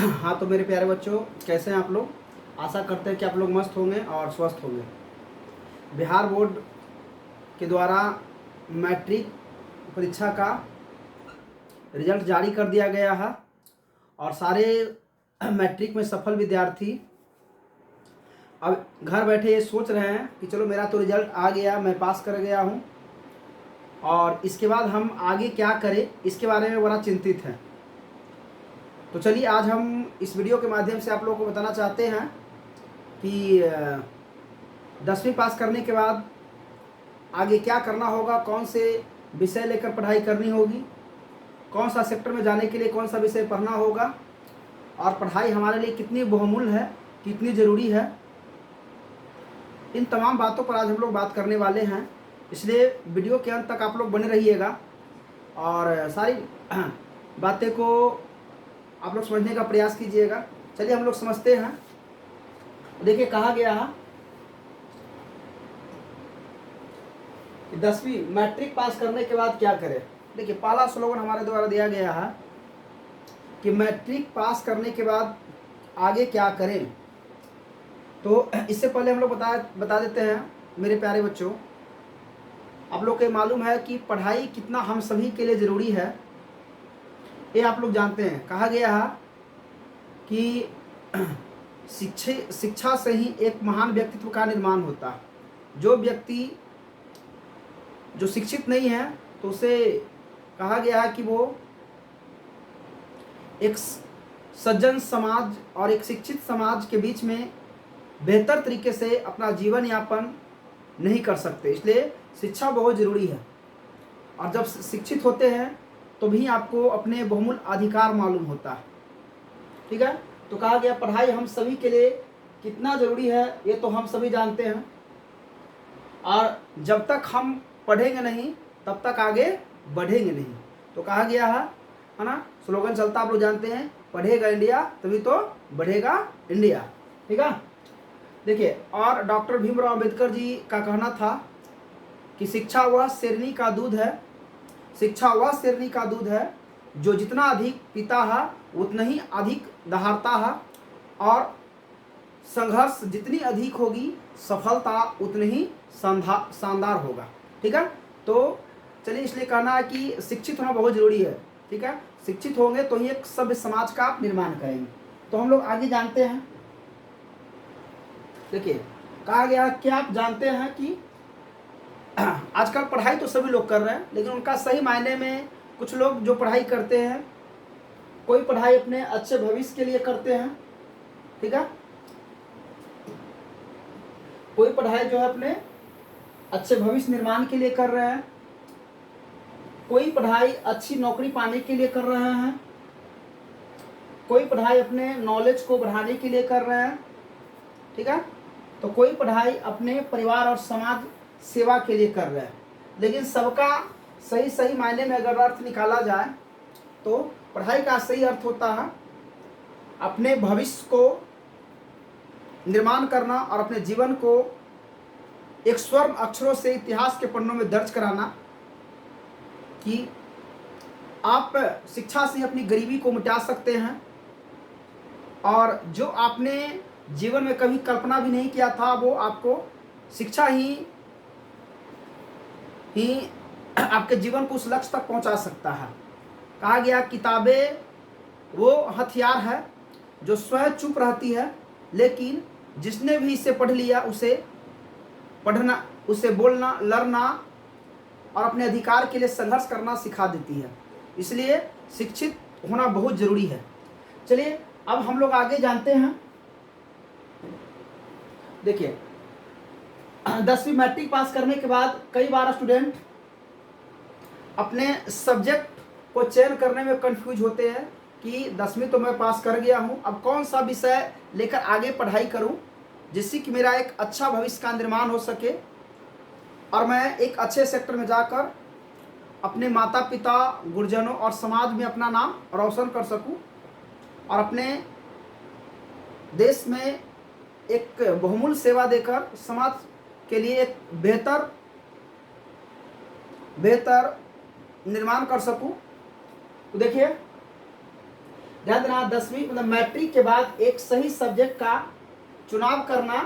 हाँ, तो मेरे प्यारे बच्चों, कैसे हैं आप लोग। आशा करते हैं कि आप लोग मस्त होंगे और स्वस्थ होंगे। बिहार बोर्ड के द्वारा मैट्रिक परीक्षा का रिजल्ट जारी कर दिया गया है और सारे मैट्रिक में सफल विद्यार्थी अब घर बैठे ये सोच रहे हैं कि चलो मेरा तो रिजल्ट आ गया, मैं पास कर गया हूँ और इसके बाद हम आगे क्या करें, इसके बारे में बड़ा चिंतित हैं। तो चलिए आज हम इस वीडियो के माध्यम से आप लोगों को बताना चाहते हैं कि 10वीं पास करने के बाद आगे क्या करना होगा, कौन से विषय लेकर पढ़ाई करनी होगी, कौन सा सेक्टर में जाने के लिए कौन सा विषय पढ़ना होगा और पढ़ाई हमारे लिए कितनी बहुमूल्य है, कितनी ज़रूरी है। इन तमाम बातों पर आज हम लोग बात करने वाले हैं, इसलिए वीडियो के अंत तक आप लोग बने रहिएगा और सारी बातें को आप लोग समझने का प्रयास कीजिएगा। चलिए हम लोग समझते हैं। देखिए कहा गया है कि 10वीं मैट्रिक पास करने के बाद क्या करें। देखिए पहला स्लोगन हमारे द्वारा दिया गया है कि मैट्रिक पास करने के बाद आगे क्या करें। तो इससे पहले हम लोग बता देते हैं मेरे प्यारे बच्चों, आप लोग को मालूम है कि पढ़ाई कितना हम सभी के लिए ज़रूरी है, ये आप लोग जानते हैं। कहा गया है कि शिक्षा से ही एक महान व्यक्तित्व का निर्माण होता है। जो व्यक्ति जो शिक्षित नहीं है तो उसे कहा गया है कि वो एक सज्जन समाज और एक शिक्षित समाज के बीच में बेहतर तरीके से अपना जीवन यापन नहीं कर सकते। इसलिए शिक्षा बहुत ज़रूरी है और जब शिक्षित होते हैं तो भी आपको अपने बहुमूल्य अधिकार मालूम होता है। ठीक है, तो कहा गया पढ़ाई हम सभी के लिए कितना ज़रूरी है ये तो हम सभी जानते हैं और जब तक हम पढ़ेंगे नहीं तब तक आगे बढ़ेंगे नहीं। तो कहा गया है ना, स्लोगन चलता आप लोग जानते हैं, पढ़ेगा इंडिया तभी तो बढ़ेगा इंडिया। ठीक है, देखिए और डॉक्टर भीमराव अंबेडकर जी का कहना था कि शिक्षा वह शेरनी का दूध है, शिक्षा वह शेरनी का दूध है जो जितना अधिक पीता है उतना ही अधिक दहाड़ता है और संघर्ष जितनी अधिक होगी सफलता उतनी ही शानदार होगा। ठीक है, तो चलिए इसलिए कहना है कि शिक्षित होना बहुत ज़रूरी है। ठीक है, शिक्षित होंगे तो ही एक सभ्य समाज का आप निर्माण करेंगे। तो हम लोग आगे जानते हैं। देखिए कहा गया क्या आप जानते हैं कि आजकल पढ़ाई तो सभी लोग कर रहे हैं, लेकिन उनका सही मायने में कुछ लोग जो पढ़ाई करते हैं, कोई पढ़ाई अपने अच्छे भविष्य के लिए करते हैं। ठीक है, कोई पढ़ाई जो है अपने अच्छे भविष्य निर्माण के लिए कर रहे हैं, कोई पढ़ाई अच्छी नौकरी पाने के लिए कर रहे हैं, कोई पढ़ाई अपने नॉलेज को बढ़ाने के लिए कर रहे हैं। ठीक है, तो कोई पढ़ाई अपने परिवार और समाज सेवा के लिए कर रहे हैं। लेकिन सबका सही मायने में अगर अर्थ निकाला जाए तो पढ़ाई का सही अर्थ होता है अपने भविष्य को निर्माण करना और अपने जीवन को एक स्वर्ण अक्षरों से इतिहास के पन्नों में दर्ज कराना कि आप शिक्षा से अपनी गरीबी को मिटा सकते हैं और जो आपने जीवन में कभी कल्पना भी नहीं किया था वो आपको शिक्षा ही आपके जीवन को उस लक्ष्य तक पहुंचा सकता है। कहा गया किताबें वो हथियार है जो स्वयं चुप रहती है, लेकिन जिसने भी इसे पढ़ लिया उसे पढ़ना, उसे बोलना, लड़ना और अपने अधिकार के लिए संघर्ष करना सिखा देती है। इसलिए शिक्षित होना बहुत ज़रूरी है। चलिए अब हम लोग आगे जानते हैं। देखिए 10वीं मैट्रिक पास करने के बाद कई बार स्टूडेंट अपने सब्जेक्ट को चयन करने में कंफ्यूज होते हैं कि 10वीं तो मैं पास कर गया हूं, अब कौन सा विषय लेकर आगे पढ़ाई करूं जिससे कि मेरा एक अच्छा भविष्य का निर्माण हो सके और मैं एक अच्छे सेक्टर में जाकर अपने माता पिता, गुरुजनों और समाज में अपना नाम रोशन कर सकूं और अपने देश में एक बहुमूल्य सेवा देकर समाज के लिए एक बेहतर निर्माण कर सकूं। तो देखिए ध्यान देना 10वीं मतलब मैट्रिक के बाद एक सही सब्जेक्ट का चुनाव करना